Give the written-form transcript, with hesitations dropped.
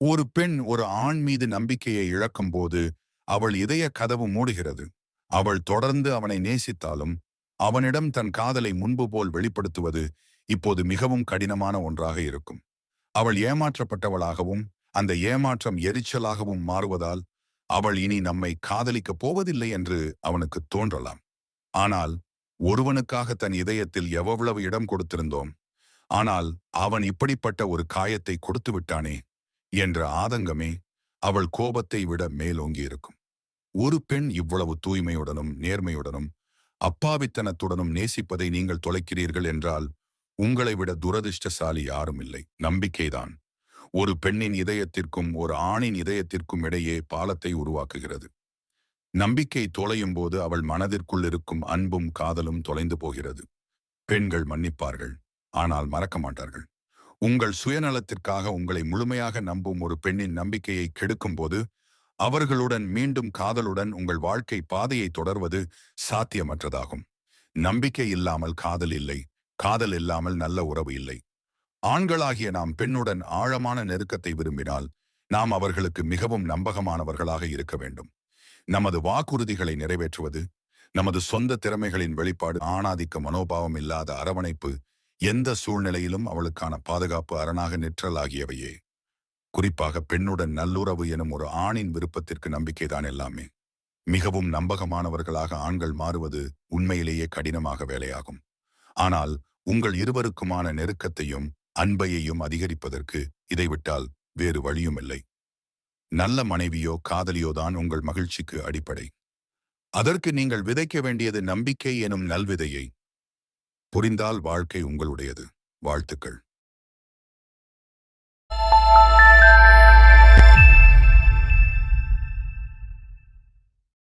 ஒரு பெண் ஒரு ஆண் மீது நம்பிக்கையை இழக்கும்போது அவள் இதய கதவு மூடுகிறது. அவள் தொடர்ந்து அவனை நேசித்தாலும் அவனிடம் தன் காதலை முன்பு போல் வெளிப்படுத்துவது இப்போது மிகவும் கடினமான ஒன்றாக இருக்கும். அவள் ஏமாற்றப்பட்டவளாகவும் அந்த ஏமாற்றம் எரிச்சலாகவும் மாறுவதால் அவள் இனி நம்மை காதலிக்கப் போவதில்லை என்று அவனுக்கு தோன்றலாம். ஆனால் ஒருவனுக்காக தன் இதயத்தில் எவ்வளவு இடம் கொடுத்திருந்தோம், ஆனால் அவன் இப்படிப்பட்ட ஒரு காயத்தை கொடுத்து விட்டானே என்ற ஆதங்கமே அவள் கோபத்தை விட மேலோங்கி இருக்கும். ஒரு பெண் இவ்வளவு தூய்மையுடனும் நேர்மையுடனும் அப்பாவித்தனத்துடனும் நேசிப்பதை நீங்கள் தொலைக்கிறீர்கள் என்றால் உங்களை விட துரதிர்ஷ்டசாலி யாரும் இல்லை. நம்பிக்கைதான் ஒரு பெண்ணின் இதயத்திற்கும் ஒரு ஆணின் இதயத்திற்கும் இடையே பாலத்தை உருவாக்குகிறது. நம்பிக்கை தொலையும் போது அவள் மனதிற்குள் இருக்கும் அன்பும் காதலும் தொலைந்து போகிறது. பெண்கள் மன்னிப்பார்கள், ஆனால் மறக்க மாட்டார்கள். உங்கள் சுயநலத்திற்காக உங்களை முழுமையாக நம்பும் ஒரு பெண்ணின் நம்பிக்கையை கெடுக்கும் போது அவர்களுடன் மீண்டும் காதலுடன் உங்கள் வாழ்க்கை பாதையை தொடர்வது சாத்தியமற்றதாகும். நம்பிக்கை இல்லாமல் காதல் இல்லை, காதல் இல்லாமல் நல்ல உறவு இல்லை. ஆண்களாகிய நாம் பெண்ணுடன் ஆழமான நெருக்கத்தை விரும்பினால் நாம் அவர்களுக்கு மிகவும் நம்பகமானவர்களாக இருக்க வேண்டும். நமது வாக்குறுதிகளை நிறைவேற்றுவது, நமது சொந்த திறமைகளின் வெளிப்பாடு, ஆணாதிக்க மனோபாவம் இல்லாத அரவணைப்பு, எந்த சூழ்நிலையிலும் அவளுக்கான பாதுகாப்பு அரணாக நிற்றல் ஆகியவையே. குறிப்பாக பெண்ணுடன் நல்லுறவு எனும் ஒரு ஆணின் விருப்பத்திற்கு நம்பிக்கைதான் எல்லாமே. மிகவும் நம்பகமானவர்களாக ஆண்கள் மாறுவது உண்மையிலேயே கடினமாக வேலையாகும். ஆனால் உங்கள் இருவருக்குமான நெருக்கத்தையும் அன்பையையும் அதிகரிப்பதற்கு இதை விட்டால் வேறு வழியும் இல்லை. நல்ல மனைவியோ காதலியோ தான் உங்கள் மகிழ்ச்சிக்கு அடிப்படை. அதற்கு நீங்கள் விதைக்க வேண்டியது நம்பிக்கை எனும் நல்விதையை. புரிந்தால் வாழ்க்கை உங்களுடையது. வாழ்த்துக்கள்.